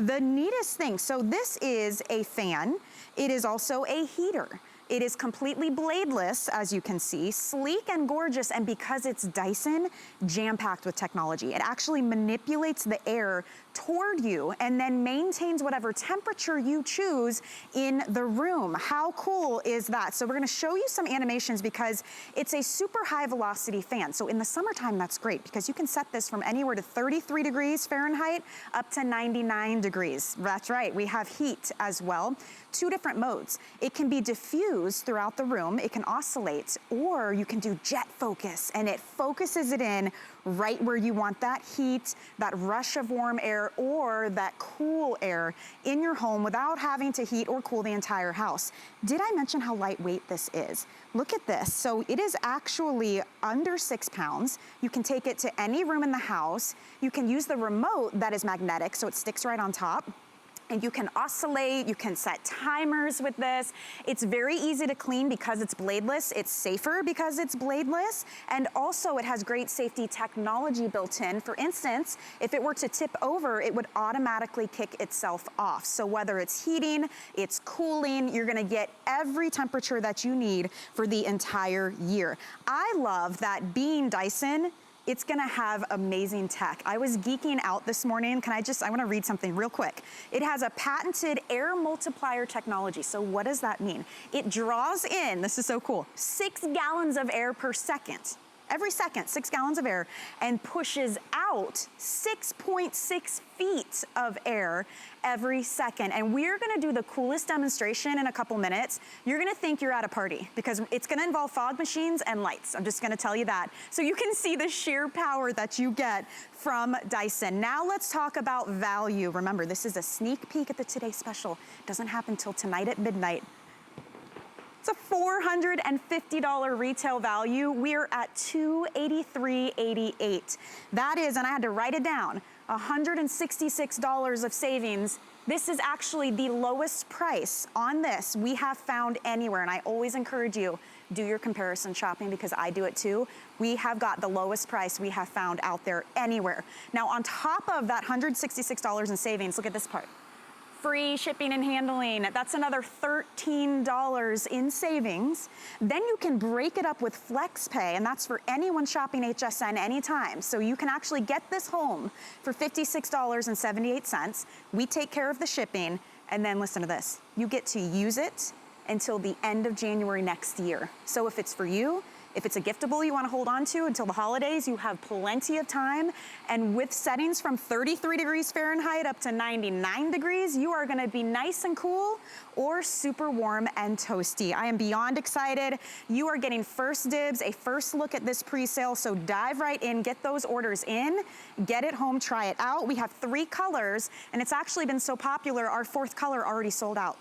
The neatest thing, so this is a fan. It is also a heater. It is completely bladeless, as you can see, sleek and gorgeous, and because it's Dyson, jam-packed with technology. It actually manipulates the air toward you and then maintains whatever temperature you choose in the room. How cool is that? So we're gonna show you some animations because it's a super high velocity fan. So in the summertime, that's great because you can set this from anywhere to 33 degrees Fahrenheit up to 99 degrees. That's right, we have heat as well. Two different modes. It can be diffused throughout the room, it can oscillate, or you can do jet focus, and it focuses it in right where you want that heat, that rush of warm air, or that cool air in your home without having to heat or cool the entire house. Did I mention how lightweight this is? Look at this. So it is actually under 6 pounds. You can take it to any room in the house. You can use the remote that is magnetic, so it sticks right on top. And you can oscillate, you can set timers with this. It's very easy to clean because it's bladeless. It's safer because it's bladeless. And also it has great safety technology built in. For instance, if it were to tip over, it would automatically kick itself off. So whether it's heating, it's cooling, you're gonna get every temperature that you need for the entire year. I love that being Dyson, it's gonna have amazing tech. I was geeking out this morning. I wanna read something real quick. It has a patented air multiplier technology. So what does that mean? It draws in, this is so cool, 6 gallons of air per second. Every second, 6 gallons of air, and pushes out 6.6 feet of air every second. And we're gonna do the coolest demonstration in a couple minutes. You're gonna think you're at a party because it's gonna involve fog machines and lights. I'm just gonna tell you that. So you can see the sheer power that you get from Dyson. Now let's talk about value. Remember, this is a sneak peek at the Today Special. It doesn't happen till tonight at midnight. It's a $450 retail value. We're at $283.88. That is, and I had to write it down, $166 of savings. This is actually the lowest price on this we have found anywhere, and I always encourage you, do your comparison shopping because I do it too. We have got the lowest price we have found out there anywhere. Now on top of that $166 in savings, look at this part. Free shipping and handling, that's another $13 in savings. Then you can break it up with FlexPay, and that's for anyone shopping HSN anytime. So you can actually get this home for $56.78. We take care of the shipping, and then listen to this. You get to use it until the end of January next year. So if it's for you, if it's a giftable you want to hold on to until the holidays, you have plenty of time. And with settings from 33 degrees Fahrenheit up to 99 degrees, you are going to be nice and cool or super warm and toasty. I am beyond excited. You are getting first dibs, a first look at this pre-sale. So dive right in, get those orders in, get it home, try it out. We have 3 colors, and it's actually been so popular, our 4th color already sold out.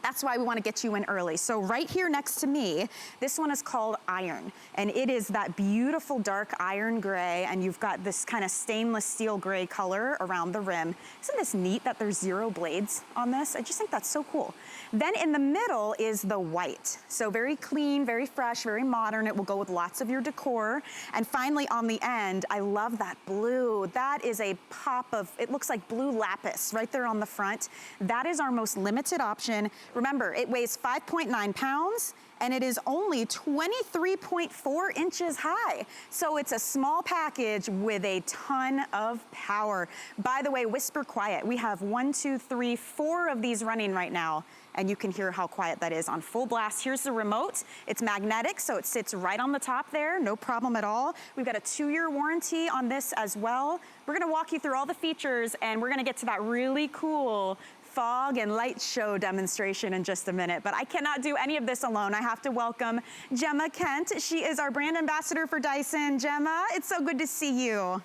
That's why we want to get you in early. So right here next to me, this one is called Iron, and it is that beautiful dark iron gray, and you've got this kind of stainless steel gray color around the rim. Isn't this neat that there's 0 blades on this? I just think that's so cool. Then in the middle is the white. So very clean, very fresh, very modern. It will go with lots of your decor. And finally on the end, I love that blue. That is a pop of, it looks like blue lapis right there on the front. That is our most limited option. Remember, it weighs 5.9 pounds and it is only 23.4 inches high. So it's a small package with a ton of power. By the way, whisper quiet. We have 1, 2, 3, 4 of these running right now, and you can hear how quiet that is on full blast. Here's the remote. It's magnetic, so it sits right on the top there, no problem at all. We've got a 2-year warranty on this as well. We're gonna walk you through all the features, and we're gonna get to that really cool fog and light show demonstration in just a minute, but I cannot do any of this alone. I have to welcome Gemma Kent. She is our brand ambassador for Dyson. Gemma, it's so good to see you.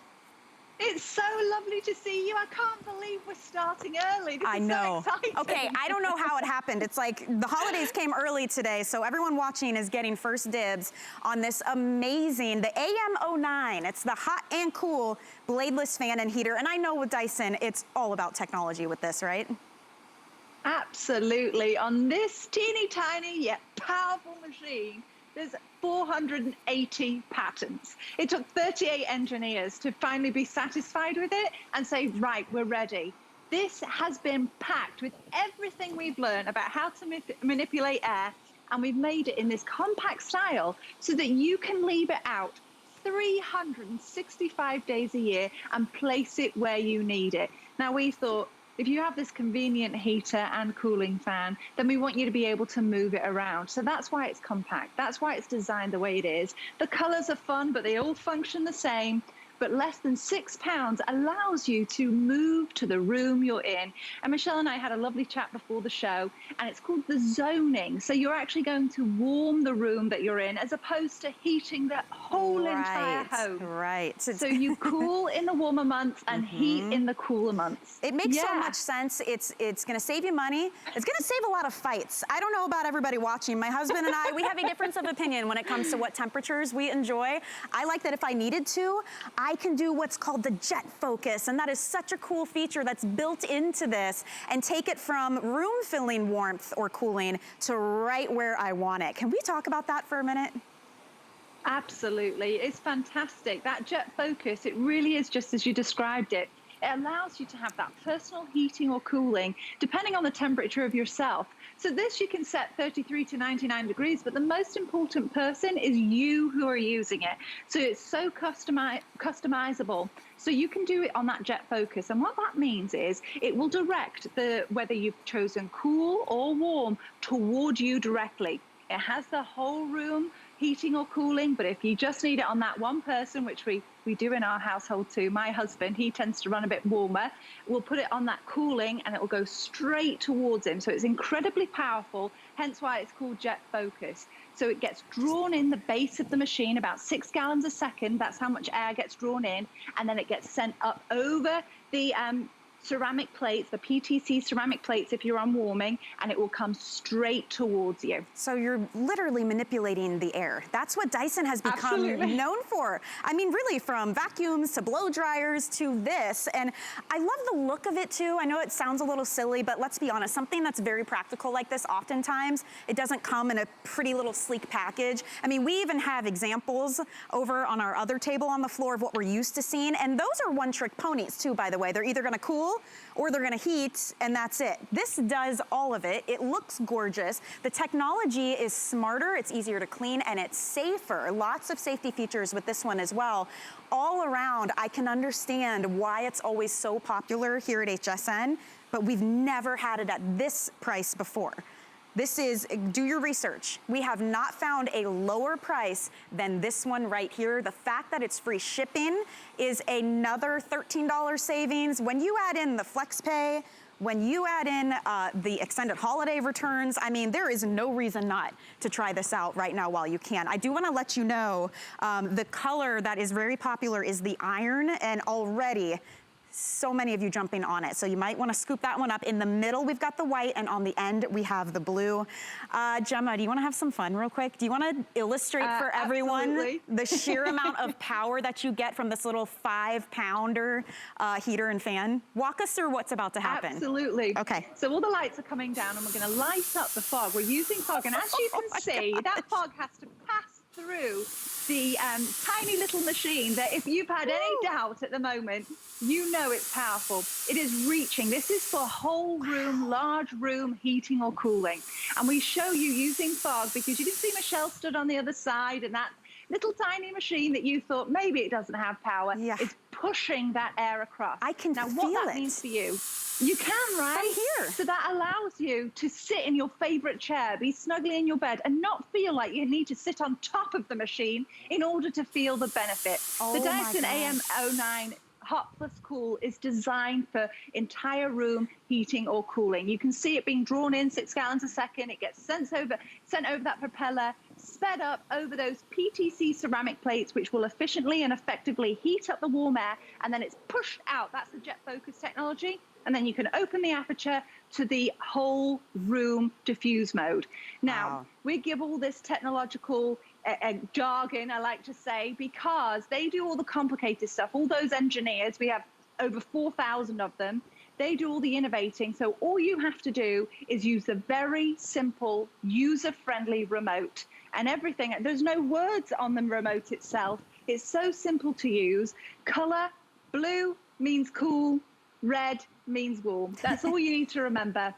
It's so lovely to see you. I can't believe we're starting early. This is so exciting. Okay, I don't know how it happened. It's like the holidays came early today, so everyone watching is getting first dibs on this amazing, the AM09. It's the hot and cool bladeless fan and heater. And I know with Dyson, it's all about technology with this, right? Absolutely. On this teeny tiny yet powerful machine, there's 480 patents. It took 38 engineers to finally be satisfied with it and say, right, we're ready. This has been packed with everything we've learned about how to manipulate air, and we've made it in this compact style so that you can leave it out 365 days a year and place it where you need it. Now, we thought, if you have this convenient heater and cooling fan, then we want you to be able to move it around. So that's why it's compact. That's why it's designed the way it is. The colors are fun, but they all function the same. But less than £6 allows you to move to the room you're in. And Michelle and I had a lovely chat before the show, and it's called the zoning. So you're actually going to warm the room that you're in as opposed to heating the whole entire home. Right. So you cool in the warmer months and heat in the cooler months. It makes so much sense. It's going to save you money. It's going to save a lot of fights. I don't know about everybody watching. My husband and I, we have a difference of opinion when it comes to what temperatures we enjoy. I like that if I needed to, I can do what's called the jet focus, and that is such a cool feature that's built into this, and take it from room filling warmth or cooling to right where I want it. Can we talk about that for a minute? Absolutely. It's fantastic. That jet focus, it really is just as you described it. It allows you to have that personal heating or cooling depending on the temperature of yourself. So this you can set 33 to 99 degrees, but the most important person is you who are using it. So it's so customizable. So you can do it on that jet focus. And what that means is it will direct whether you've chosen cool or warm toward you directly. It has the whole room heating or cooling, but if you just need it on that one person, which we do in our household too, my husband, he tends to run a bit warmer, we'll put it on that cooling and it will go straight towards him. So it's incredibly powerful, hence why it's called jet focus. So it gets drawn in the base of the machine, about 6 gallons a second, that's how much air gets drawn in, and then it gets sent up over the ceramic plates, the PTC ceramic plates if you're on warming, and it will come straight towards you. So you're literally manipulating the air. That's what Dyson has become known for. I mean, really, from vacuums to blow dryers to this. And I love the look of it too. I know it sounds a little silly, but let's be honest, something that's very practical like this, oftentimes it doesn't come in a pretty little sleek package. I mean, we even have examples over on our other table on the floor of what we're used to seeing. And those are one-trick ponies too, by the way. They're either gonna cool or they're gonna heat, and that's it. This does all of it. It looks gorgeous. The technology is smarter, it's easier to clean, and it's safer. Lots of safety features with this one as well. All around, I can understand why it's always so popular here at HSN, but we've never had it at this price before. This is, do your research. We have not found a lower price than this one right here. The fact that it's free shipping is another $13 savings. When you add in the flex pay, when you add in the extended holiday returns, I mean, there is no reason not to try this out right now while you can. I do wanna let you know, the color that is very popular is the iron, and already, so many of you jumping on it. So you might want to scoop that one up. In the middle, we've got the white, and on the end, we have the blue. Gemma, do you want to have some fun real quick? Do you want to illustrate for everyone the sheer amount of power that you get from this little 5-pounder heater and fan? Walk us through what's about to happen. Absolutely. Okay. So all the lights are coming down, and we're going to light up the fog. We're using fog, and as you can see, that fog has to pass through the tiny little machine that if you've had any doubt at the moment, you know it's powerful. It is reaching. This is for whole room, large room heating or cooling. And we show you using fog because you can see Michelle stood on the other side, and that little tiny machine that you thought maybe it doesn't have power is pushing that air across. I can now, feel what that means for you, you can, right? From here. So that allows you to sit in your favorite chair, be snugly in your bed, and not feel like you need to sit on top of the machine in order to feel the benefit. The Dyson AM09 Hot Plus Cool is designed for entire room heating or cooling. You can see it being drawn in 6 gallons a second. It gets sent over that propeller, sped up over those PTC ceramic plates, which will efficiently and effectively heat up the warm air, and then it's pushed out. That's the jet focus technology. And then you can open the aperture to the whole room diffuse mode. Now, we give all this technological jargon, I like to say, because they do all the complicated stuff. All those engineers, we have over 4,000 of them, they do all the innovating. So all you have to do is use the very simple, user-friendly remote. And everything, there's no words on the remote itself. It's so simple to use. Color, blue means cool, red means warm. That's all you need to remember.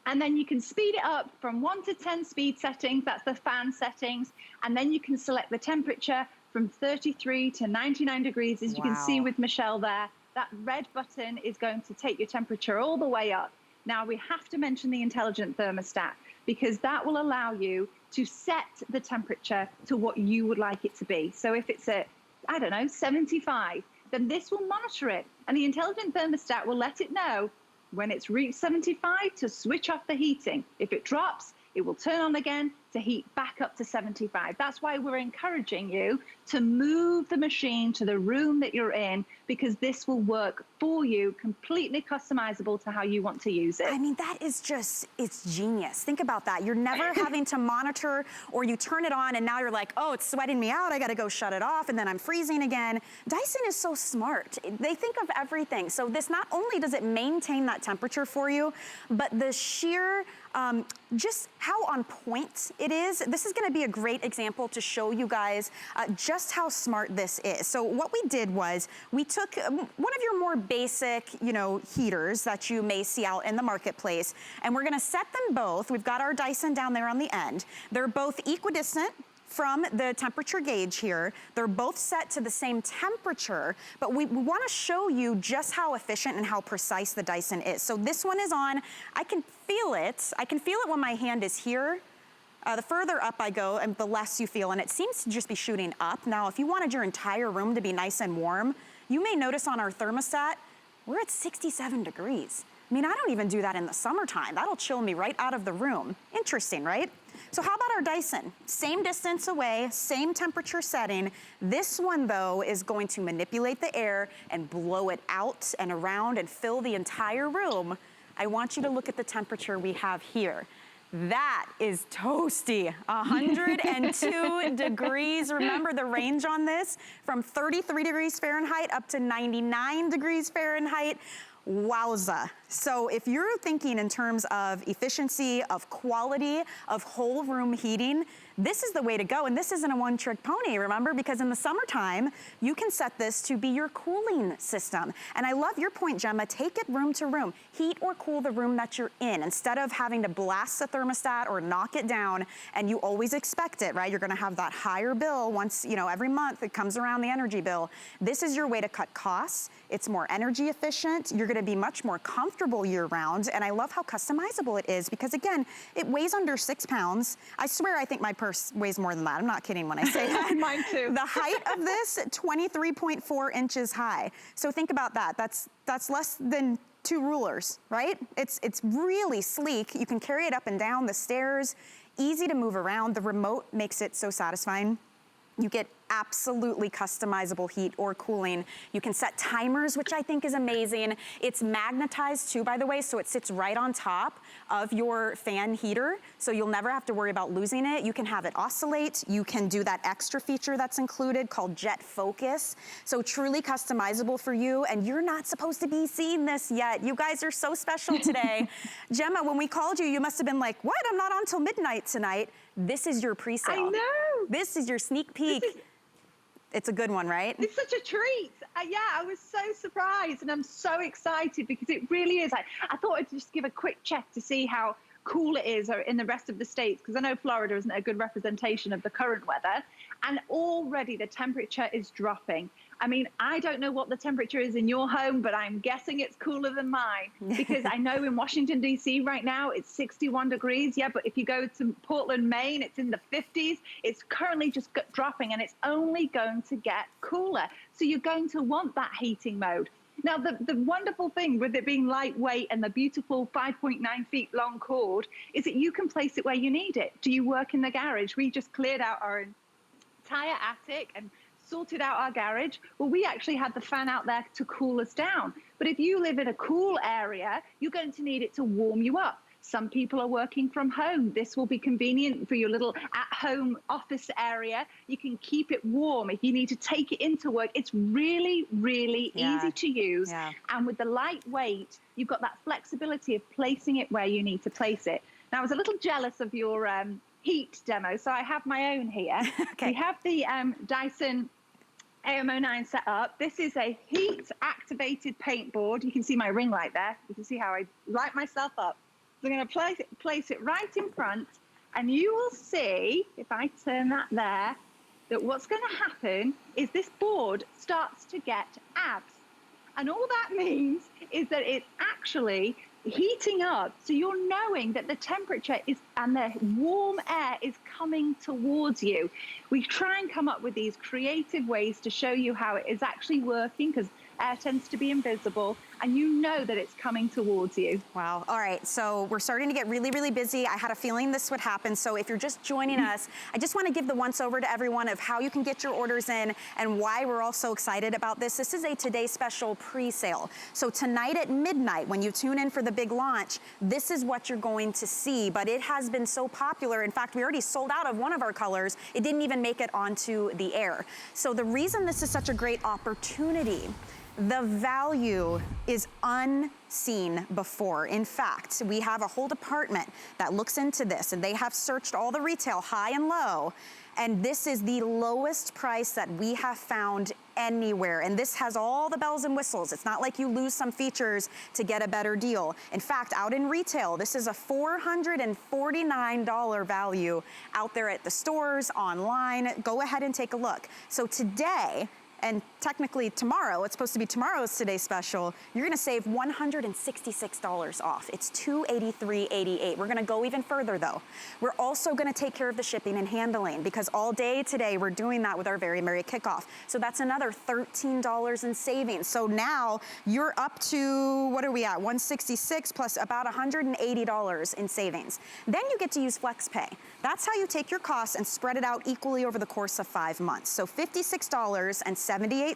And then you can speed it up from 1 to 10 speed settings. That's the fan settings. And then you can select the temperature from 33 to 99 degrees, as you can see with Michelle there. That red button is going to take your temperature all the way up. Now, we have to mention the intelligent thermostat, because that will allow you to set the temperature to what you would like it to be. So if it's at, I don't know, 75, then this will monitor it. And the intelligent thermostat will let it know when it's reached 75 to switch off the heating. If it drops, it will turn on again to heat back up to 75. That's why we're encouraging you to move the machine to the room that you're in, because this will work for you, completely customizable to how you want to use it. I mean, that is just, it's genius. Think about that. You're never having to monitor, or you turn it on and now you're like, oh, it's sweating me out, I gotta go shut it off, and then I'm freezing again. Dyson is so smart. They think of everything. So this, not only does it maintain that temperature for you, but the sheer, just how on point it is. This is gonna be a great example to show you guys just how smart this is. So what we did was, we took one of your more basic, heaters that you may see out in the marketplace, and we're gonna set them both. We've got our Dyson down there on the end. They're both equidistant from the temperature gauge here. They're both set to the same temperature, but we wanna show you just how efficient and how precise the Dyson is. So this one is on, I can feel it. I can feel it when my hand is here. The further up I go, and the less you feel, and it seems to just be shooting up. Now, if you wanted your entire room to be nice and warm, you may notice on our thermostat, we're at 67 degrees. I mean, I don't even do that in the summertime. That'll chill me right out of the room. Interesting, right? So how about our Dyson? Same distance away, same temperature setting. This one, though, is going to manipulate the air and blow it out and around and fill the entire room. I want you to look at the temperature we have here. That is toasty, 102 degrees. Remember the range on this, from 33 degrees Fahrenheit up to 99 degrees Fahrenheit. Wowza. So if you're thinking in terms of efficiency, of quality, of whole room heating, this is the way to go. And this isn't a one-trick pony, remember? Because in the summertime, you can set this to be your cooling system. And I love your point, Gemma. Take it room to room. Heat or cool the room that you're in. Instead of having to blast the thermostat or knock it down, and you always expect it, right? You're gonna have that higher bill once, every month it comes around, the energy bill. This is your way to cut costs. It's more energy efficient. You're gonna be much more comfortable year round. And I love how customizable it is, because again, it weighs under 6 pounds. I swear, I think my purse weighs more than that. I'm not kidding when I say that. Mine too. The height of this, 23.4 inches high. So think about that. That's less than 2 rulers, right? It's really sleek. You can carry it up and down the stairs, easy to move around. The remote makes it so satisfying. You get absolutely customizable heat or cooling. You can set timers, which I think is amazing. It's magnetized too, by the way, so it sits right on top of your fan heater, so you'll never have to worry about losing it. You can have it oscillate. You can do that extra feature that's included called jet focus. So truly customizable for you, and you're not supposed to be seeing this yet. You guys are so special today. Gemma, when we called you, you must have been like, what? I'm not on till midnight tonight. This is your pre-sale. I know. This is your sneak peek. It's a good one, right? It's such a treat. Yeah, I was so surprised, and I'm so excited because it really is. I thought I'd just give a quick check to see how cool it is in the rest of the states, because I know Florida isn't a good representation of the current weather, and already the temperature is dropping. I mean, I don't know what the temperature is in your home, but I'm guessing it's cooler than mine, because I know in Washington, D.C. right now, it's 61 degrees. Yeah, but if you go to Portland, Maine, it's in the 50s. It's currently just dropping, and it's only going to get cooler. So you're going to want that heating mode. Now, the wonderful thing with it being lightweight and the beautiful 5.9 feet long cord is that you can place it where you need it. Do you work in the garage? We just cleared out our entire attic and sorted out our garage. Well, we actually had the fan out there to cool us down. But if you live in a cool area, you're going to need it to warm you up. Some people are working from home. This will be convenient for your little at-home office area. You can keep it warm. If you need to take it into work, it's really, really easy to use. Yeah. And with the lightweight, you've got that flexibility of placing it where you need to place it. Now, I was a little jealous of your heat demo, so I have my own here. Okay. We have the Dyson AM09 setup. This is a heat-activated paint board. You can see my ring light there. You can see how I light myself up. So I'm going to place it right in front, and you will see, if I turn that there, that what's going to happen is this board starts to get abs. And all that means is that it's actually heating up, so you're knowing that the temperature is and the warm air is coming towards you. We try and come up with these creative ways to show you how it is actually working, because air tends to be invisible, and you know that it's coming towards you. Wow. All right, so we're starting to get really, really busy. I had a feeling this would happen, so if you're just joining us, I just want to give the once-over to everyone of how you can get your orders in and why we're all so excited about this. This is a Today Special pre-sale. So tonight at midnight, when you tune in for the big launch, this is what you're going to see, but it has been so popular. In fact, we already sold out of one of our colors. It didn't even make it onto the air. So the reason this is such a great opportunity, the value is unseen before. In fact, we have a whole department that looks into this, and they have searched all the retail high and low, and this is the lowest price that we have found anywhere. And this has all the bells and whistles. It's not like you lose some features to get a better deal. In fact, out in retail, this is a $449 value out there at the stores, online. Go ahead and take a look. So today, and technically tomorrow, it's supposed to be tomorrow's Today Special, you're gonna save $166 off. It's $283.88. We're gonna go even further though. We're also gonna take care of the shipping and handling, because all day today we're doing that with our Very Merry Kickoff. So that's another $13 in savings. So now you're up to, what are we at? 166 plus about $180 in savings. Then you get to use FlexPay. That's how you take your costs and spread it out equally over the course of 5 months. So $56.78,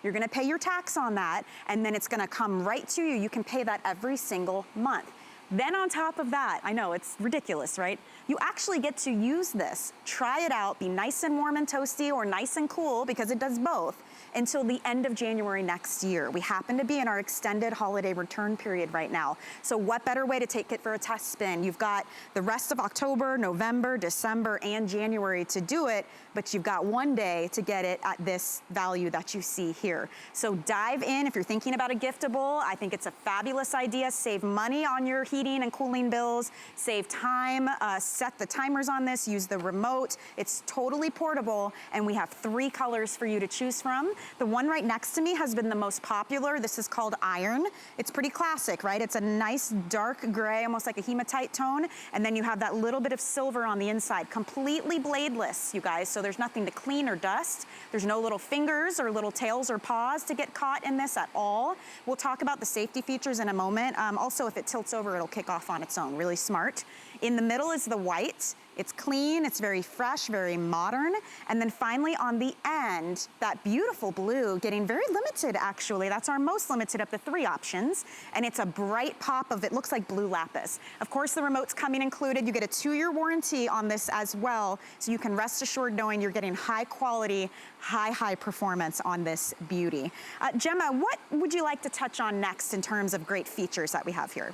you're gonna pay your tax on that, and then it's gonna come right to you. You can pay that every single month. Then on top of that, I know it's ridiculous, right? You actually get to use this, try it out, be nice and warm and toasty or nice and cool, because it does both, until the end of January next year. We happen to be in our extended holiday return period right now. So what better way to take it for a test spin? You've got the rest of October, November, December, and January to do it, but you've got one day to get it at this value that you see here. So dive in. If you're thinking about a giftable, I think it's a fabulous idea. Save money on your heating and cooling bills, save time, set the timers on this, use the remote. It's totally portable, and we have 3 colors for you to choose from. The one right next to me has been the most popular. This is called Iron. It's pretty classic, right? It's a nice dark gray, almost like a hematite tone, and then you have that little bit of silver on the inside. Completely bladeless, you guys, so there's nothing to clean or dust. There's no little fingers or little tails or paws to get caught in this at all. We'll talk about the safety features in a moment. Also, if it tilts over, it'll kick off on its own. Really smart. In the middle is the white. It's clean, it's very fresh, very modern. And then finally on the end, that beautiful blue, getting very limited actually. That's our most limited up to 3 options. And it's a bright pop of, it looks like blue lapis. Of course, the remote's coming included. You get a 2-year warranty on this as well. So you can rest assured knowing you're getting high quality, high performance on this beauty. Gemma, what would you like to touch on next in terms of great features that we have here?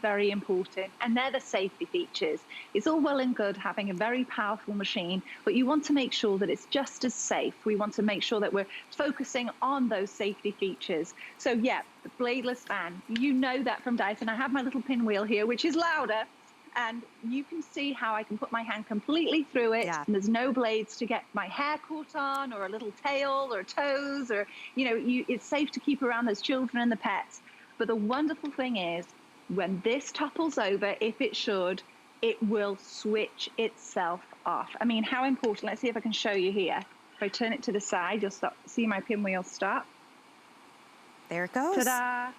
Very important, and they're the safety features. It's all well and good having a very powerful machine, but you want to make sure that it's just as safe. We want to make sure that we're focusing on those safety features. So yeah, the bladeless fan, you know that from Dyson. I have my little pinwheel here, which is louder, and you can see how I can put my hand completely through it, and there's no blades to get my hair caught on, or a little tail or toes, or it's safe to keep around those children and the pets. But the wonderful thing is, when this topples over, if it should, it will switch itself off. I mean, how important? Let's see if I can show you here. If I turn it to the side, you'll see my pinwheel stop. There it goes. Ta-da!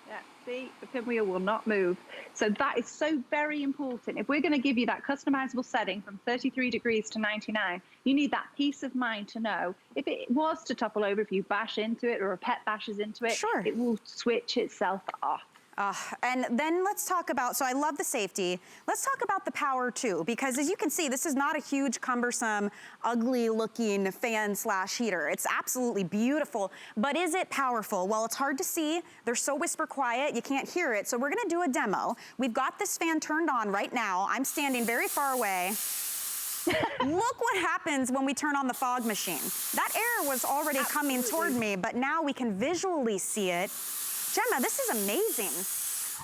Yeah, see, the pinwheel will not move. So that is so very important. If we're going to give you that customizable setting from 33 degrees to 99, you need that peace of mind to know if it was to topple over, if you bash into it or a pet bashes into it, it will switch itself off. And then let's talk about, so I love the safety. Let's talk about the power too, because as you can see, this is not a huge, cumbersome, ugly looking fan slash heater. It's absolutely beautiful, but is it powerful? Well, it's hard to see. They're so whisper quiet, you can't hear it. So we're gonna do a demo. We've got this fan turned on right now. I'm standing very far away. Look what happens when we turn on the fog machine. That air was already coming toward me, but now we can visually see it. Gemma, this is amazing.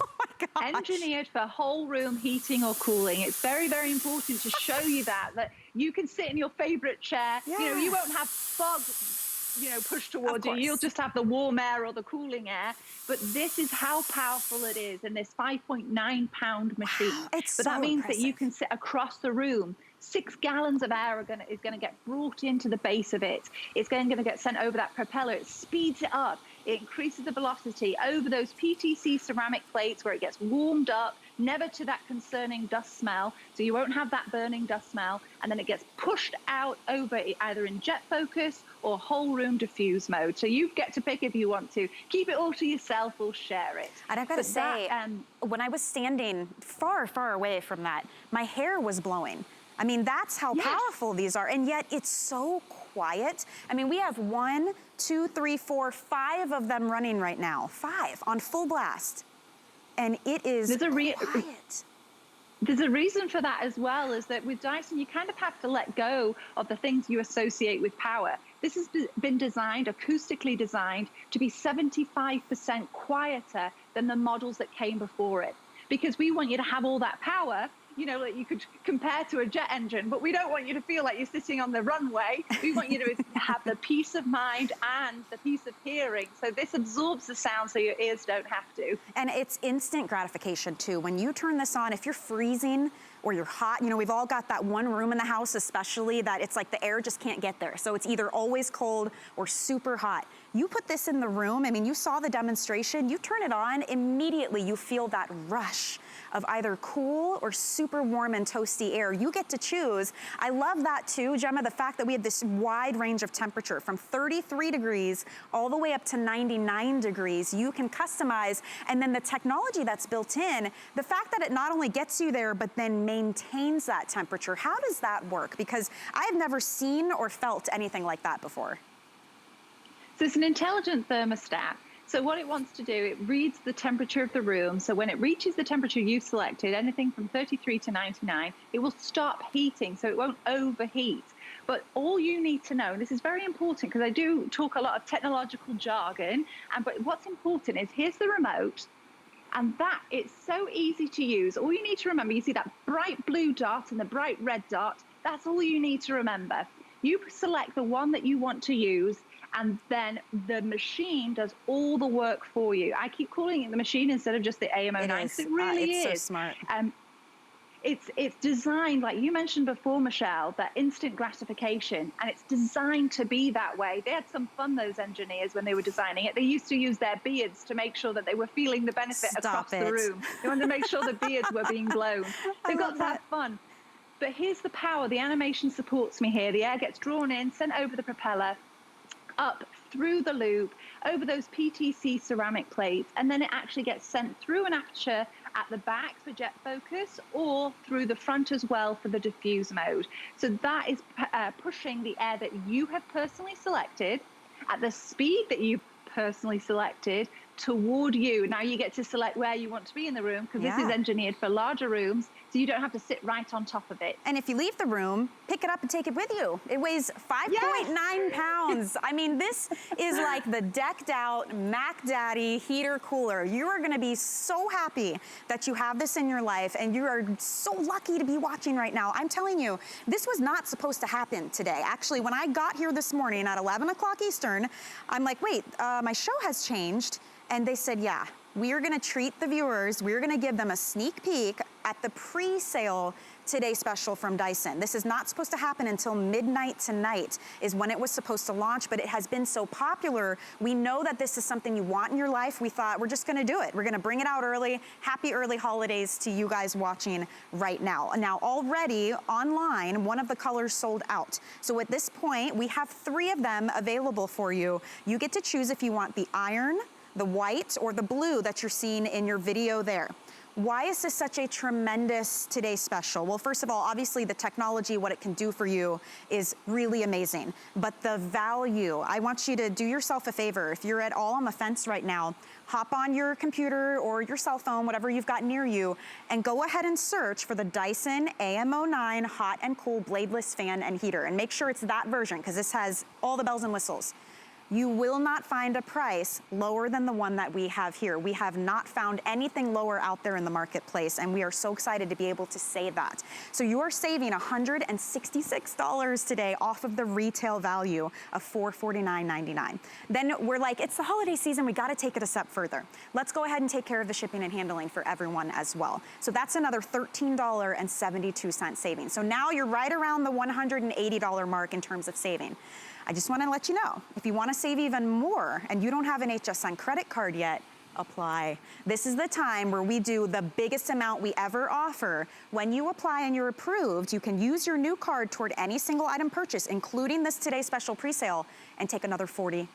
Oh my gosh. Engineered for whole room heating or cooling. It's very, very important to show you that you can sit in your favorite chair. Yes. You know, you won't have fog, pushed towards you. You'll just have the warm air or the cooling air. But this is how powerful it is in this 5.9 pound machine. Wow, it's but so that means impressive. that you can sit across the room. 6 gallons of air is going to get brought into the base of it. It's going to get sent over that propeller. It speeds it up. It increases the velocity over those PTC ceramic plates where it gets warmed up, never to that concerning dust smell. So you won't have that burning dust smell. And then it gets pushed out over either in jet focus or whole room diffuse mode. So you get to pick if you want to. Keep it all to yourself or share it. And I've got to say, when I was standing far, far away from that, my hair was blowing. I mean, that's how powerful these are. And yet it's so quiet. I mean, we have 1, 2, 3, 4, 5 of them running right now. 5 on full blast. And it is quiet. There's a reason for that as well, is that with Dyson, you kind of have to let go of the things you associate with power. This has been designed, acoustically designed, to be 75% quieter than the models that came before it. Because we want you to have all that power, like you could compare to a jet engine, but we don't want you to feel like you're sitting on the runway. We want you to have the peace of mind and the peace of hearing. So this absorbs the sound so your ears don't have to. And it's instant gratification too. When you turn this on, if you're freezing or you're hot, we've all got that one room in the house especially that it's like the air just can't get there. So it's either always cold or super hot. You put this in the room, I mean, you saw the demonstration, you turn it on, immediately you feel that rush of either cool or super warm and toasty air. You get to choose. I love that too, Gemma, the fact that we have this wide range of temperature from 33 degrees all the way up to 99 degrees. You can customize, and then the technology that's built in, the fact that it not only gets you there, but then maintains that temperature. How does that work? Because I've never seen or felt anything like that before. So it's an intelligent thermostat. So what it wants to do, it reads the temperature of the room. So when it reaches the temperature you've selected, anything from 33 to 99, it will stop heating, so it won't overheat. But all you need to know, and this is very important because I do talk a lot of technological jargon, but what's important is here's the remote, and that it's so easy to use. All you need to remember, you see that bright blue dot and the bright red dot, that's all you need to remember. You select the one that you want to use, and then the machine does all the work for you. I keep calling it the machine instead of just the AM09. It really is. It's so smart. It's designed, like you mentioned before, Michelle, that instant gratification, and it's designed to be that way. They had some fun, those engineers, when they were designing it. They used to use their beards to make sure that they were feeling the benefit across the room. They wanted to make sure the beards were being blown. They've got to have fun. But here's the power. The animation supports me here. The air gets drawn in, sent over the propeller, up through the loop, over those PTC ceramic plates, and then it actually gets sent through an aperture at the back for jet focus or through the front as well for the diffuse mode. So that is pushing the air that you have personally selected at the speed that you've personally selected toward you. Now you get to select where you want to be in the room, because this is engineered for larger rooms, so you don't have to sit right on top of it. And if you leave the room, pick it up and take it with you. It weighs 5.9 pounds. I mean, this is like the decked out Mac Daddy heater cooler. You are gonna be so happy that you have this in your life, and you are so lucky to be watching right now. I'm telling you, this was not supposed to happen today. Actually, when I got here this morning at 11 o'clock Eastern, I'm like, wait, my show has changed. And they said, yeah, we are gonna treat the viewers, we're gonna give them a sneak peek at the pre-sale Today Special from Dyson. This is not supposed to happen until midnight tonight is when it was supposed to launch, but it has been so popular. We know that this is something you want in your life. We thought we're just gonna do it. We're gonna bring it out early. Happy early holidays to you guys watching right now. Now already online, one of the colors sold out. So at this point, we have 3 of them available for you. You get to choose if you want the iron, the white, or the blue that you're seeing in your video there. Why is this such a tremendous today special? Well, first of all, obviously the technology, what it can do for you is really amazing. But the value, I want you to do yourself a favor. If you're at all on the fence right now, hop on your computer or your cell phone, whatever you've got near you, and go ahead and search for the Dyson AM09 hot and cool bladeless fan and heater. And make sure it's that version, because this has all the bells and whistles. You will not find a price lower than the one that we have here. We have not found anything lower out there in the marketplace, and we are so excited to be able to say that. So you are saving $166 today off of the retail value of $449.99. Then we're like, it's the holiday season, we gotta take it a step further. Let's go ahead and take care of the shipping and handling for everyone as well. So that's another $13.72 savings. So now you're right around the $180 mark in terms of saving. I just want to let you know, if you want to save even more and you don't have an HSN credit card yet, apply. This is the time where we do the biggest amount we ever offer. When you apply and you're approved, you can use your new card toward any single item purchase, including this today's special presale, and take another $40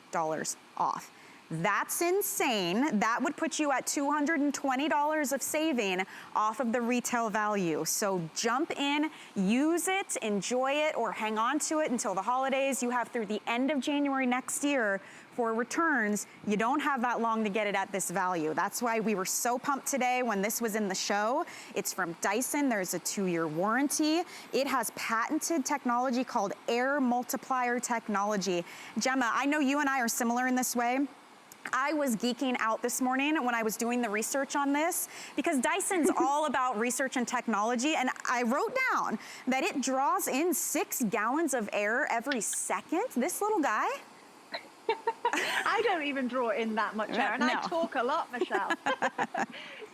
off. That's insane. That would put you at $220 of saving off of the retail value. So jump in, use it, enjoy it, or hang on to it until the holidays. You have through the end of January next year for returns. You don't have that long to get it at this value. That's why we were so pumped today when this was in the show. It's from Dyson. There's a 2-year warranty. It has patented technology called airmultiplier technology. Gemma, I know you and I are similar in this way. I was geeking out this morning when I was doing the research on this, because Dyson's all about research and technology, and I wrote down that it draws in 6 gallons of air every second. This little guy. I don't even draw in that much air, and I talk a lot, Michelle.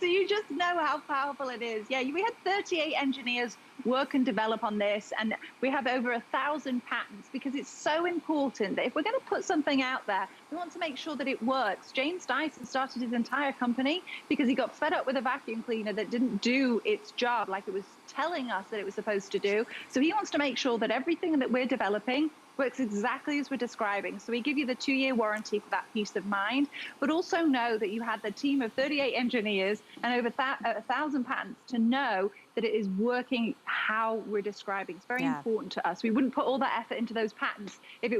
So you just know how powerful it is. Yeah, we had 38 engineers work and develop on this, and we have over 1,000 patents, because it's so important that if we're going to put something out there, we want to make sure that it works. James Dyson started his entire company because he got fed up with a vacuum cleaner that didn't do its job like it was telling us that it was supposed to do. So he wants to make sure that everything that we're developing works exactly as we're describing. So we give you the 2-year warranty for that peace of mind, but also know that you had the team of 38 engineers and over 1,000 patents to know that it is working how we're describing. It's very important to us. We wouldn't put all that effort into those patents if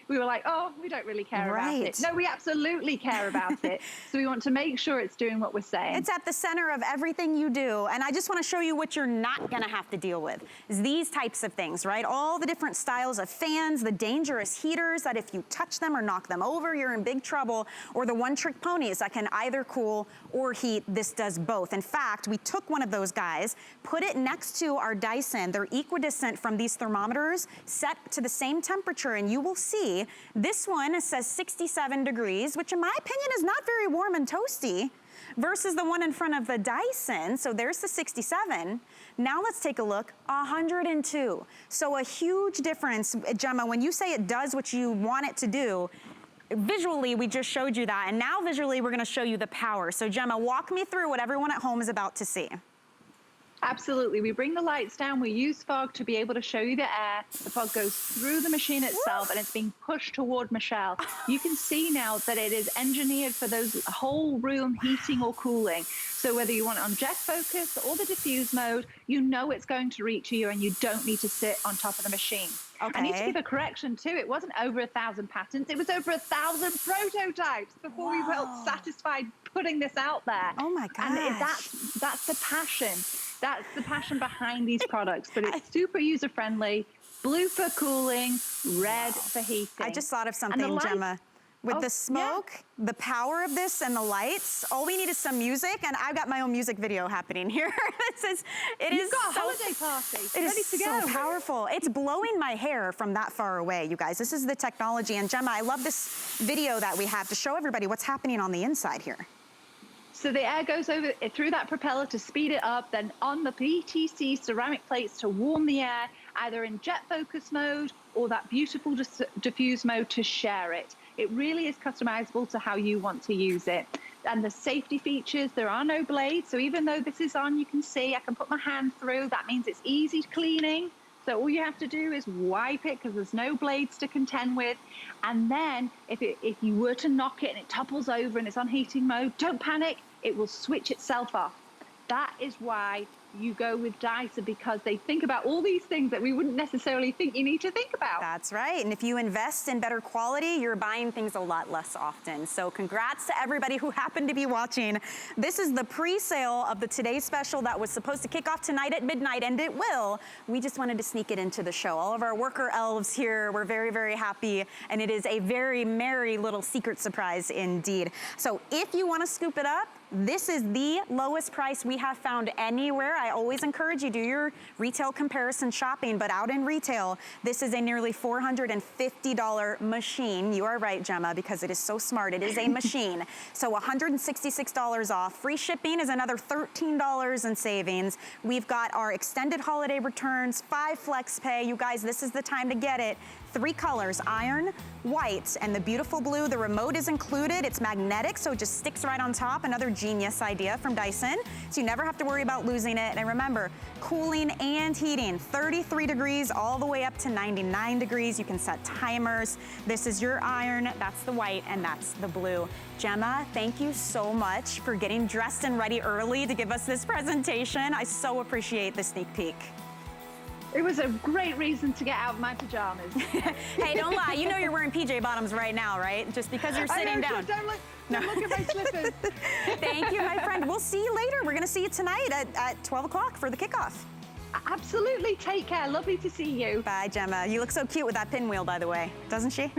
we were like, oh, we don't really care about it. No, we absolutely care about it. So we want to make sure it's doing what we're saying. It's at the center of everything you do. And I just want to show you what you're not going to have to deal with, is these types of things, right? All the different styles of fans, the dangerous heaters that if you touch them or knock them over, you're in big trouble, or the one-trick ponies that can either cool or heat. This does both. In fact, we took one of those guys, put it next to our Dyson. They're equidistant from these thermometers, set to the same temperature, and you will see this one says 67 degrees, which in my opinion is not very warm and toasty, versus the one in front of the Dyson. So there's the 67. Now let's take a look, 102. So a huge difference. Gemma, when you say it does what you want it to do, visually, we just showed you that, and now visually, we're gonna show you the power. So Gemma, walk me through what everyone at home is about to see. Absolutely. We bring the lights down. We use fog to be able to show you the air. The fog goes through the machine itself, and it's being pushed toward Michelle. You can see now that it is engineered for those whole room heating or cooling. So whether you want it on jet focus or the diffuse mode, you know it's going to reach you, and you don't need to sit on top of the machine. Okay. I need to give a correction too. It wasn't over 1,000 patents. It was over 1,000 prototypes before we felt satisfied putting this out there. Oh my gosh. And that's the passion. That's the passion behind these products. But it's super user-friendly, blue for cooling, red for heating. I just thought of something, Gemma. With the smoke, the power of this, and the lights, all we need is some music, and I've got my own music video happening here. You've got a holiday party. It is so powerful. It's blowing my hair from that far away, you guys. This is the technology, and Gemma, I love this video that we have to show everybody what's happening on the inside here. So the air goes over through that propeller to speed it up, then on the PTC ceramic plates to warm the air, either in jet focus mode or that beautiful diffuse mode to share it. It really is customizable to how you want to use it. And the safety features, there are no blades. So even though this is on, you can see I can put my hand through. That means it's easy cleaning. So all you have to do is wipe it because there's no blades to contend with. And then if you were to knock it and it topples over and it's on heating mode, don't panic. It will switch itself off. That is why you go with Dyson, because they think about all these things that we wouldn't necessarily think you need to think about. That's right. And if you invest in better quality, you're buying things a lot less often. So congrats to everybody who happened to be watching. This is the pre-sale of the Today Special that was supposed to kick off tonight at midnight, and it will. We just wanted to sneak it into the show. All of our worker elves here were very, very happy, and it is a very merry little secret surprise indeed. So if you want to scoop it up, this is the lowest price we have found anywhere. I always encourage you, do your retail comparison shopping, but out in retail, this is a nearly $450 machine. You are right, Gemma, because it is so smart. It is a machine. So $166 off. Free shipping is another $13 in savings. We've got our extended holiday returns, 5 flex pay. You guys, this is the time to get it. 3 colors, iron, white, and the beautiful blue. The remote is included. It's magnetic, so it just sticks right on top. Another genius idea from Dyson. So you never have to worry about losing it. And remember, cooling and heating, 33 degrees all the way up to 99 degrees. You can set timers. This is your iron, that's the white, and that's the blue. Gemma, thank you so much for getting dressed and ready early to give us this presentation. I so appreciate the sneak peek. It was a great reason to get out of my pajamas. Hey, don't lie. You know you're wearing PJ bottoms right now, right? Just because you're sitting down. Don't look at my slippers. Thank you, my friend. We'll see you later. We're going to see you tonight at 12 o'clock for the kickoff. Absolutely. Take care. Lovely to see you. Bye, Gemma. You look so cute with that pinwheel, by the way. Doesn't she?